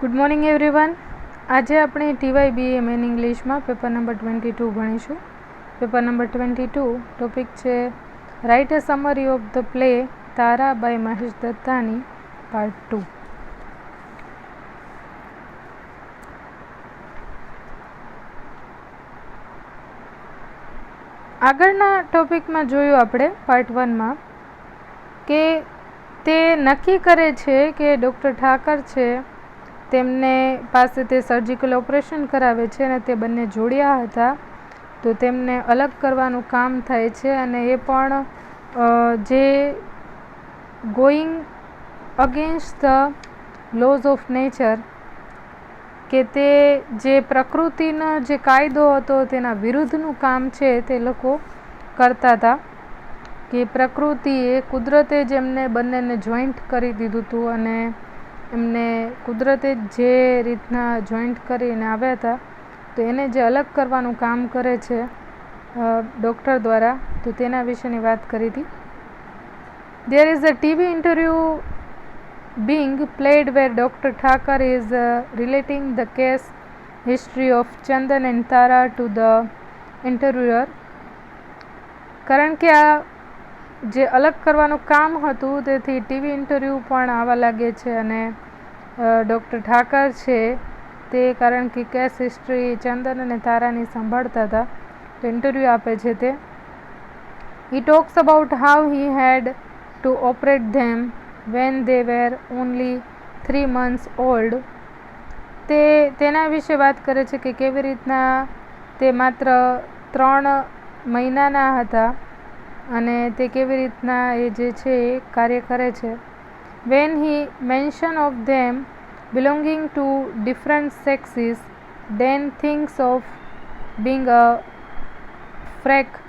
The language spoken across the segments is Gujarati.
Good morning everyone. આજે આપણે TYBA મેન ઇંગ્લિશમાં પેપર નંબર 22 ભણીશું. પેપર નંબર 22 ટોપિક છે write a summary of the play Tara by Mahesh Dattani part 2. આગળના ટોપિકમાં જોયું આપણે પાર્ટ 1માં કે તે નક્કી કરે છે કે ડૉક્ટર ઠાકર છે તેમને પાસે તે સર્જિકલ ઓપરેશન કરાવે છે અને તે બંને જોડ્યા હતા, તો તેમને અલગ કરવાનું કામ થાય છે અને એ પણ જે going against the lose of nature, કે તે જે પ્રકૃતિનો જે કાયદો હતો તેના વિરુદ્ધનું કામ છે તે લોકો કરતા હતા. કે પ્રકૃતિએ કુદરતે જ એમને બંનેને જોઈન્ટ કરી દીધું હતું અને એમને કુદરતે જે રીતના જોઈન્ટ કરીને આવ્યા હતા તો એને જે અલગ કરવાનું કામ કરે છે ડૉક્ટર દ્વારા, તો તેના વિશેની વાત કરી હતી. There is a TV interview being played where Dr. Thakur is relating the case history of Chandan and Tara to the interviewer. કારણ કે આ જે અલગ કરવાનું કામ હતું તેથી ટીવી ઇન્ટરવ્યૂ પણ આવવા લાગે છે અને ડૉક્ટર ઠાકર છે તે કારણ કે કેસ હિસ્ટ્રી ચંદન અને તારાની સંભાળતા હતા તો ઇન્ટરવ્યૂ આપે છે તે. He talks about how he had to operate them when they were only 3 months old. તેના વિશે વાત કરે છે કે કેવી રીતના તે માત્ર 3 મહિનાના હતા અને તે કેવી રીતના એ જે છે એ કાર્ય કરે છે. When he mention of them belonging to different sexes, then thinks of being a freak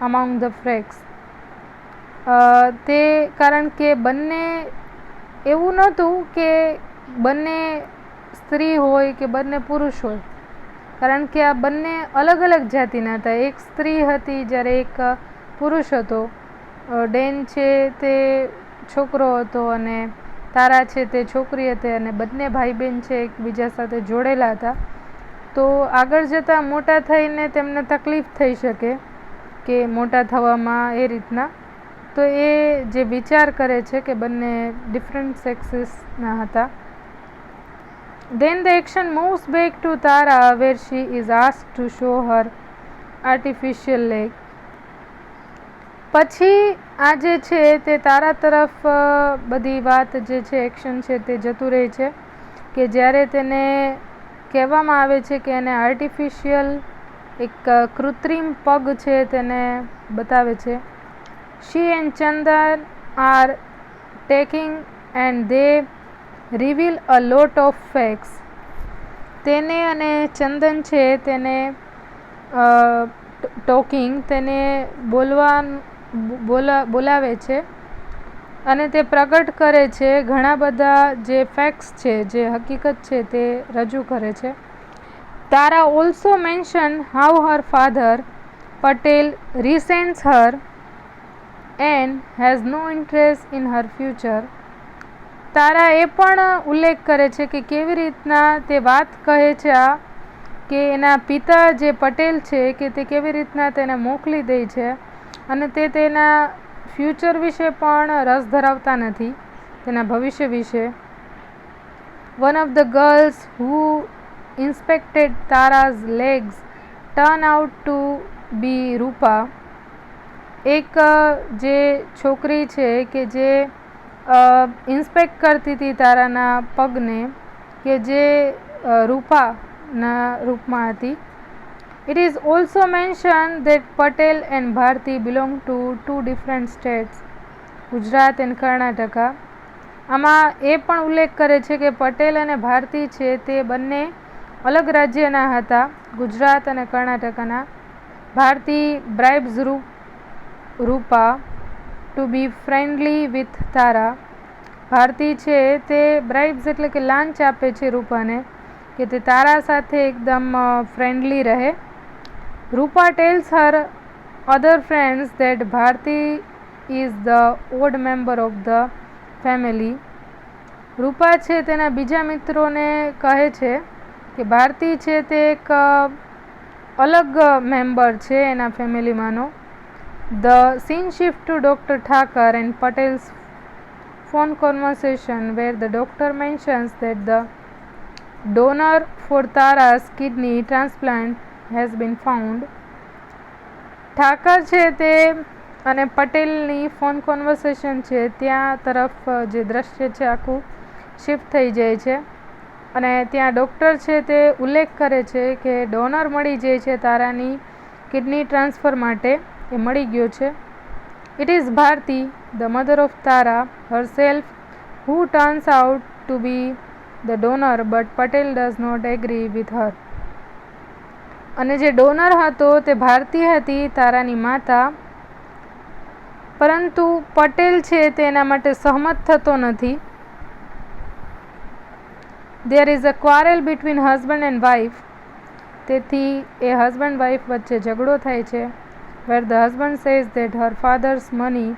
among the freaks. તે કારણ કે બંને એવું નહોતું કે બંને સ્ત્રી હોય કે બંને પુરુષ હોય, કારણ કે આ બંને અલગ અલગ જાતિના હતા. એક સ્ત્રી હતી જ્યારે એક પુરુષ હતો. ડેન છે તે છોકરો હતો અને તારા છે તે છોકરી હતી અને બંને ભાઈ બહેન છે એકબીજા સાથે જોડેલા હતા. તો આગળ જતાં મોટા થઈને તેમને તકલીફ થઈ શકે કે મોટા થવામાં એ રીતના, તો એ જે વિચાર કરે છે કે બંને ડિફરન્ટ સેક્સીસના હતા. Then the action moves back to Tara where she is asked to show her artificial leg. પછી આ જે છે તે તારા તરફ બધી વાત જે છે એક્શન છે તે જતું રહે છે કે જ્યારે તેને કહેવામાં આવે છે કે એને આર્ટિફિશિયલ એક કૃત્રિમ પગ છે તેને બતાવે છે. She and Chandan are taking and they reveal a lot of facts. તેને અને ચંદન છે તેને ટોકિંગ તેને બોલાવે છે અને તે પ્રગટ કરે છે ઘણા બધા જે ફેક્ટ્સ છે, જે હકીકત છે તે રજૂ કરે છે. Tara also mention how her father Patel resents her and has no interest in her future. તારા એ પણ ઉલ્લેખ કરે છે કે કેવી રીતના તે વાત કહે છે આ કે એના પિતા જે પટેલ છે કે તે કેવી રીતના તેને મોકલી દે છે અને તે તેના ફ્યુચર વિશે પણ રસ ધરાવતા નથી, તેના ભવિષ્ય વિશે. One of the girls who inspected Tara's legs turn out to be Rupa. એક જે છોકરી છે કે જે ઇન્સ્પેક્ટ કરતી હતી તારાના પગને કે જે રૂપાના રૂપમાં હતી. It is also mentioned that Patel and Bharti belong to 2 different states, Gujarat and Karnataka. આમાં એ પણ ઉલ્લેખ કરે છે કે પટેલ અને ભારતી છે તે બંને અલગ રાજ્યના હતા, ગુજરાત અને કર્ણાટકાના. Bharati bribes Rupa to be friendly with Tara. Bharati છે તે bribes એટલે કે લાંચ આપે છે રૂપાને કે તે તારા સાથે એકદમ ફ્રેન્ડલી રહે. Rupa tells her other friends that Bharti is the odd member of the family. રૂપા છે તેના બીજા મિત્રોને કહે છે કે ભારતી છે તે એક અલગ મેમ્બર છે એના ફેમિલીમાંનો. The scene shift to doctor Thakkar and Patel's phone conversation where the doctor mentions that the donor for Tara's kidney transplant has been found. Thakar છે તે અને પટેલની ફોન કોન્વર્સેશન છે ત્યાં તરફ જે દ્રશ્ય છે આખું શિફ્ટ થઈ જાય છે અને ત્યાં ડૉક્ટર છે તે ઉલ્લેખ કરે છે કે ડોનર મળી જાય છે તારાની કિડની ટ્રાન્સફર માટે, એ મળી ગયો છે. It is Bharti, the mother of Tara herself, who turns out to be the donor, but Patel does not agree with her. અને જે ડોનર હતો તે ભારતી હતી, તારાની માતા, પરંતુ પટેલ છે તે એના માટે સહમત થતો નથી. There is a quarrel between husband and wife. તેથી એ હસબન્ડ વાઇફ વચ્ચે ઝઘડો થાય છે. Where the husband says that her father's money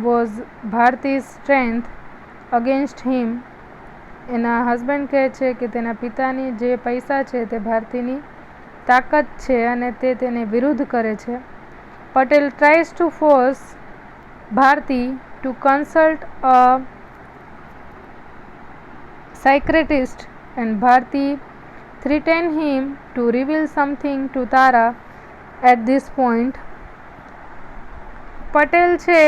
was Bharti's strength against him. એના હસબન્ડ કહે છે કે તેના પિતાની જે પૈસા છે તે ભારતીની તાકાત છે અને તે તેને વિરુદ્ધ કરે છે. Patel tries to force Bharti to consult a psychiatrist and Bharti threatens him to reveal something to Tara at this point. Patel છે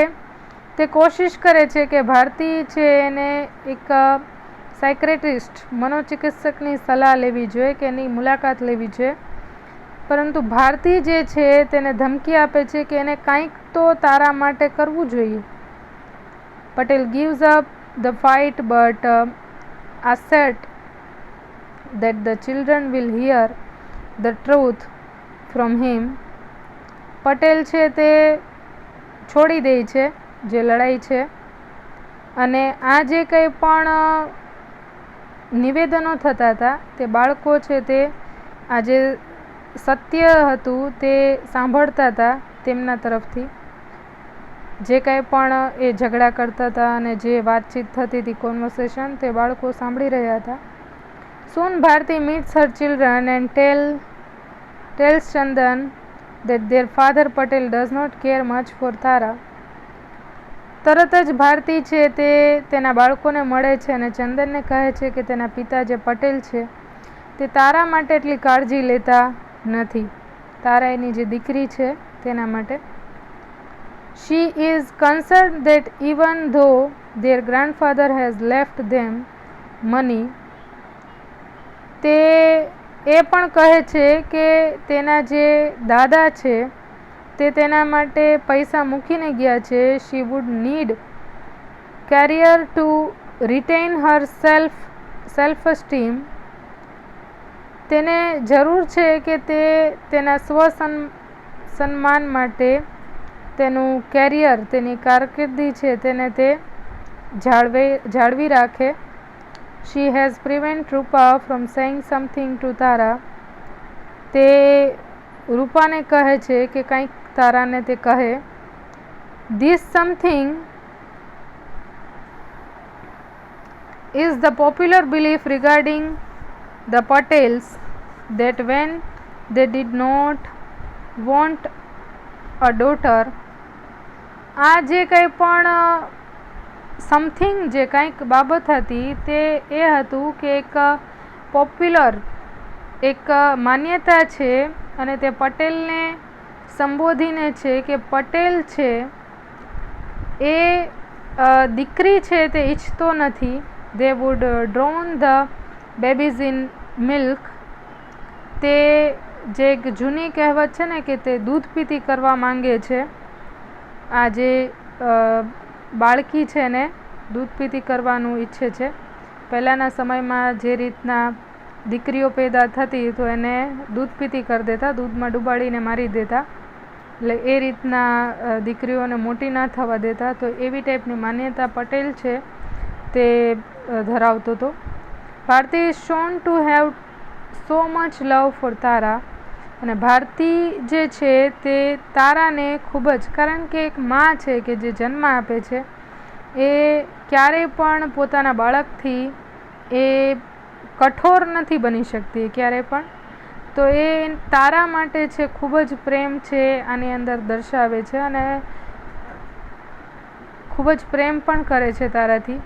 તે કોશિશ કરે છે કે ભારતી છે એને એક સાયક્રેટિસ્ટ મનોચિકિત્સકની સલાહ લેવી જોઈએ કે એની મુલાકાત લેવી જોઈએ, પરંતુ ભારતી જે છે તેને ધમકી આપે છે કે એને કંઈક તો તારા માટે કરવું જોઈએ. Patel gives up the fight but assert that the children will hear the truth from him. Patel છે તે છોડી દે છે જે લડાઈ છે અને આ જે કંઈ પણ નિવેદનો થતા હતા તે બાળકો છે તે આ જે સત્ય હતું તે સાંભળતા હતા તેમના તરફથી. જે કંઈ પણ એ ઝઘડા કરતા હતા અને જે વાતચીત થતી હતી કોન્વર્સેશન તે બાળકો સાંભળી રહ્યા હતા. Soon Bharti meets her children and tells Chandan that their father Patel does not care much for Tara. તરત જ ભારતી છે તે તેના બાળકોને મળે છે અને ચંદનને કહે છે કે તેના પિતા જે પટેલ છે તે તારા માટે એટલી કાળજી લેતા નથી, તારા એની જે દીકરી છે તેના માટે. She is concerned that even though their grandfather has left them money, તે એ પણ કહે છે કે તેના જે દાદા છે તે તેના માટે પૈસા મૂકીને ગયા છે. She would need career to retain her self-esteem. તેને જરૂર છે કે તે તેના સ્વસન્માન માટે તેનું કેરિયર, તેની કારકિર્દી છે તેને તે જાળવી રાખે. She has prevented Rupa from saying something to Tara. તે રૂપાને કહે છે કે કંઈક તારાને તે કહે. This something is the popular belief regarding the Patels that when they did not want a daughter, આ જે કંઈ પણ સમથિંગ જે કંઈક બાબત હતી તે એ હતું કે એક પોપ્યુલર એક માન્યતા છે અને તે પટેલને સંબોધીને છે કે પટેલ છે એ દીકરી છે તે ઈચ્છતો નથી. They would drown the babies in milk. તે જે એક જૂની કહેવત છે ને કે તે દૂધ પીતી કરવા માંગે છે. આ જે બાળકી છે ને દૂધ પીતી કરવાનું ઈચ્છે છે. પહેલાંના સમયમાં જે રીતના દીકરીઓ પેદા થતી તો એને દૂધ પીતી કરી દેતા, દૂધમાં ડૂબાડીને મારી દેતા, એટલે એ રીતના દીકરીઓને મોટી ના થવા દેતા. તો એવી ટાઈપની માન્યતા પટેલ છે તે ધરાવતો હતો. Bharti is shown to have so much love for Tara. અને ભારતી જે છે તે તારાને ખૂબ જ, કારણ કે એક મા છે કે જે જન્મ આપે છે એ ક્યારેય પણ પોતાના બાળકથી એ કઠોર નથી બની શકતી ક્યારેય પણ. તો એ તારા માટે છે ખૂબ જ પ્રેમ છે આની અંદર દર્શાવે છે અને ખૂબ જ પ્રેમ પણ કરે છે તારાથી.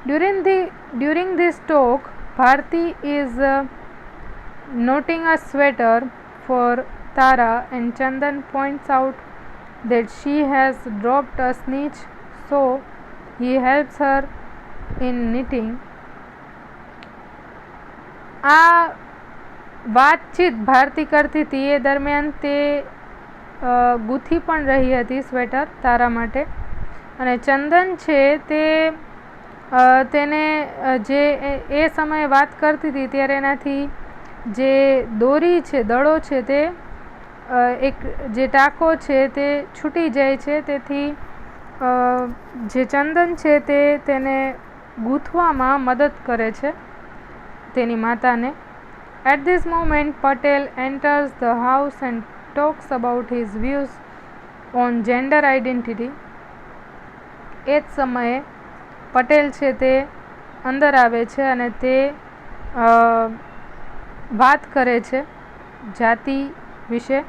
During this talk, Bharti is knotting a sweater for Tara and Chandan points out that she has dropped a stitch, so he helps her in knitting. આ વાતચીત ભારતી કરતી હતી એ દરમિયાન તે ગૂંથી પણ રહી હતી સ્વેટર તારા માટે, અને ચંદન છે તે તેને જે એ સમયે વાત કરતી હતી ત્યારે એનાથી જે દોરી છે, દડો છે, તે એક જે ટાંકો છે તે છૂટી જાય છે. તેથી જે ચંદન છે તે તેને ગૂંથવામાં મદદ કરે છે તેની માતાને. At this moment, Patel enters the house and talks about his views on gender identity. એ જ સમયે પટેલ છે તે અંદર આવે છે અને તે વાત કરે છે જાતિ વિશે.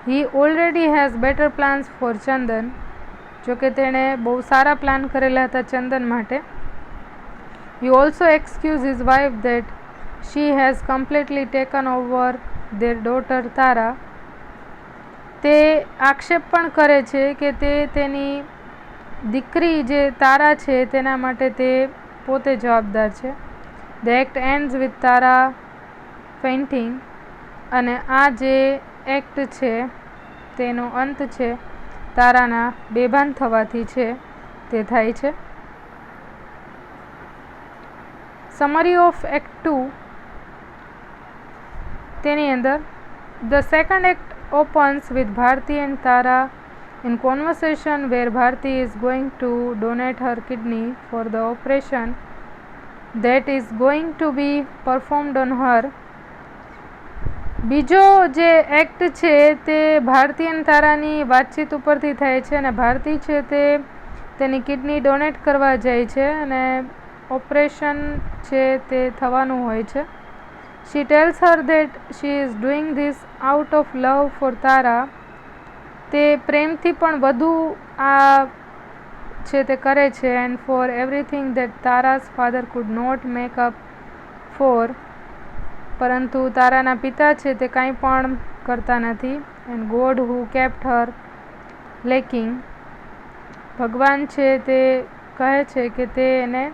He already has better plans for Chandan. જો કે તેણે બહુ સારા પ્લાન કરેલા હતા ચંદન માટે. He also excuses his wife that she has completely taken over their daughter Tara. તે આક્ષેપ પણ કરે છે કે તે તેની દીકરી જે તારા છે તેના માટે તે પોતે જવાબદાર છે. The act ends with Tara fainting. અને આ જે એક્ટ છે તેનો અંત છે તારાના બેભાન થવાથી છે તે થાય છે. Summary of Act 2. તેની અંદર The second act opens with Bharti and Tara in conversation where Bharti is going to donate her kidney for the operation that is going to be performed on her. બીજો જે એક્ટ છે તે ભારતી અને તારાની વાતચીત ઉપરથી થાય છે અને ભારતી છે તે તેની કિડની ડોનેટ કરવા જાય છે અને ઓપરેશન છે તે થવાનું હોય છે. She tells her that she is doing this out of love for Tara. તે પ્રેમથી પણ વધુ આ છે તે કરે છે and for everything that Tara's father could not make up for. પરંતુ તારાના પિતા છે તે કાંઈ પણ કરતા નથી. and God who kept her lacking. ભગવાન છે તે કહે છે કે તે એને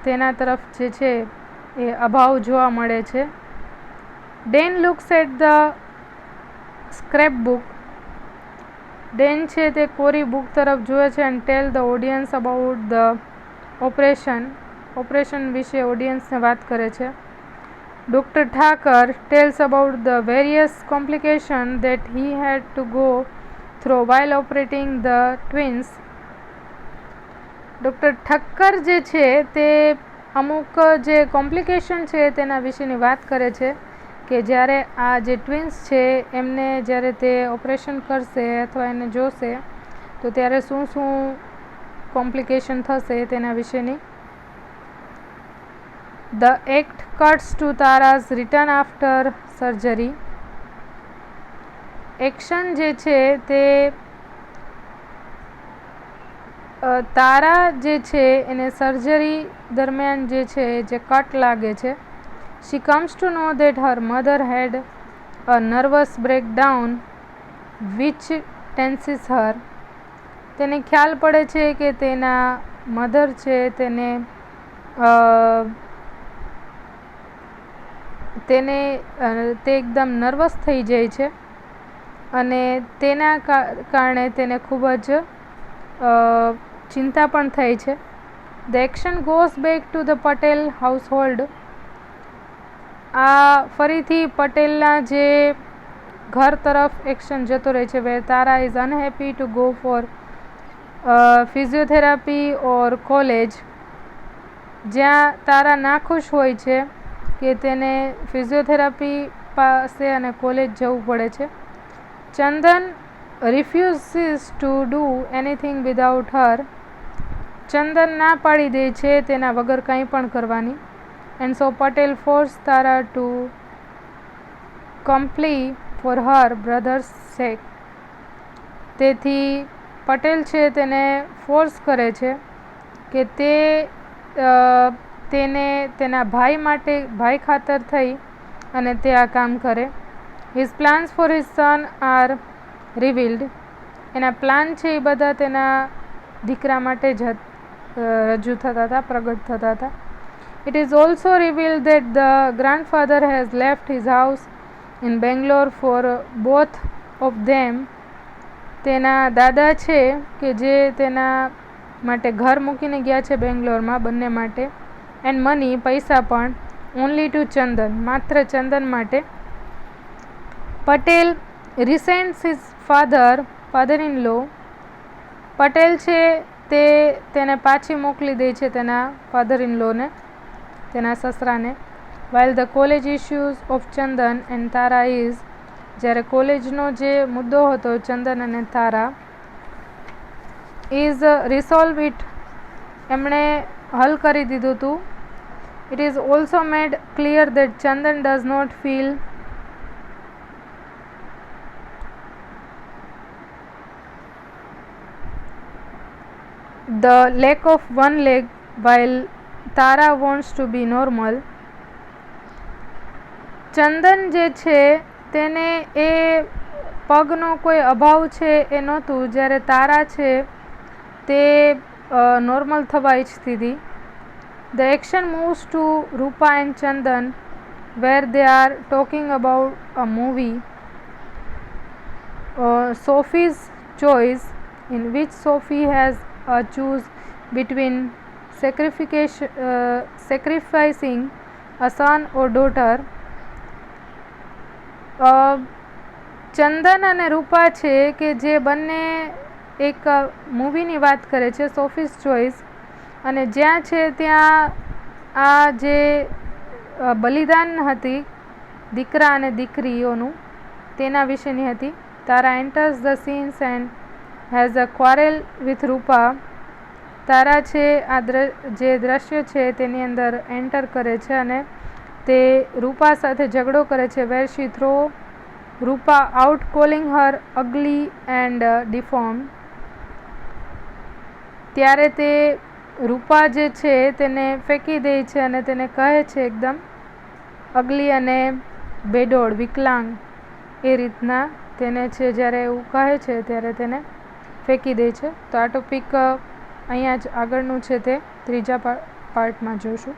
તેના તરફ જે છે એ અભાવ જોવા મળે છે. Dan looks at the scrapbook. Dan છે તે કોરી બુક તરફ જુએ છે and tell the audience about the operation વિશે ઓડિયન્સને વાત કરે છે. Dr. Thakur tells about the various complications that he had to go through while operating the twins. Doctor Thakkar જે છે તે અમુક જે કોમ્પ્લિકેશન છે તેના વિશેની વાત કરે છે કે જ્યારે આ જે ટ્વિન્સ છે એમને જ્યારે તે ઓપરેશન કરશે અથવા એને જોશે તો ત્યારે શું શું કોમ્પ્લિકેશન થશે તેના વિશેની. The act cuts to Tara's return after surgery. Action જે છે તે તારા જે છે એને સર્જરી દરમિયાન જે છે જે કટ લાગે છે. She comes to know that her mother had a nervous breakdown which tenses her. તેને ખ્યાલ પડે છે કે તેના મધર છે તેને તે એકદમ નર્વસ થઈ જાય છે અને તેના કારણે તેને ખૂબ જ ચિંતા પણ થાય છે. The action goes back to the Patel household. આ ફરીથી પટેલના જે ઘર તરફ એક્શન જતો રહે છે where Tara is unhappy to go for physiotherapy or college. જ્યાં તારા નાખુશ હોય છે કે તેને ફિઝિયોથેરાપી પાસે અને કોલેજ જવું પડે છે. ચંદન refuses to do anything without her. ચંદન ના પાડી દે છે તેના વગર કંઈ પણ કરવાની. And so Patel forced Tara to comply for her brother's sake. તેથી પટેલ છે તેને ફોર્સ કરે છે કે તેને તેના ભાઈ ખાતર થઈ અને તે આ કામ કરે. His plans for his son are revealed. એના પ્લાન છે એ બધા તેના દીકરા માટે જ રજૂ થતા હતા, પ્રગટ થતા હતા. It is also revealed that the grandfather has left his house in Bangalore for both of them. તેના દાદા છે કે જે તેના માટે ઘર મૂકીને ગયા છે બેંગ્લોરમાં બંને માટે. એન્ડ મની પૈસા પણ ઓનલી ટુ ચંદન, માત્ર ચંદન માટે. Patel resents his father in law. Patel છે તેને પાછી મોકલી દે છે તેના ફાધર ઇન લોને, તેના સસરાને. while the college issues of Chandan and તારા ઇઝ, જ્યારે કોલેજનો જે મુદ્દો હતો ચંદન અને તારા, ઇઝ રિસોલ્વ ઇટ, એમણે હલ કરી દીધું હતું. It is also made clear that Chandan does not feel the lack of one leg while Tara wants to be normal. ચંદન જે છે તેને એ પગનો કોઈ અભાવ છે એ નહોતું, જ્યારે તારા છે તે નોર્મલ થવા ઈચ્છતી હતી. The action moves to Rupa and Chandan where they are talking about a movie, Sophie's Choice, in which Sophie has a choose between sacrificing a son or daughter. ચંદન અને રૂપા છે કે જે બંને એક મૂવીની વાત કરે છે, સોફીઝ ચોઇસ, અને જ્યાં છે ત્યાં આ જે બલિદાન હતી દીકરા અને દીકરીઓનું તેના વિશેની હતી. Tara enters the scenes and has a quarrel with Roopa. Tara છે આ જે દ્રશ્ય છે તેની અંદર એન્ટર કરે છે અને તે રૂપા સાથે ઝઘડો કરે છે. Where she throw Roopa out calling her ugly and deform. ત્યારે તે રૂપા જે છે તેને ફેંકી દે છે અને તેને કહે છે એકદમ અગલી અને બેડોળ, વિકલાંગ, એ રીતના તેને છે જ્યારે એવું કહે છે ત્યારે તેને ફેંકી દે છે. તો આ ટોપિક અહીંયા જ આગળનું છે તે ત્રીજા પાર્ટમાં જોઈશું.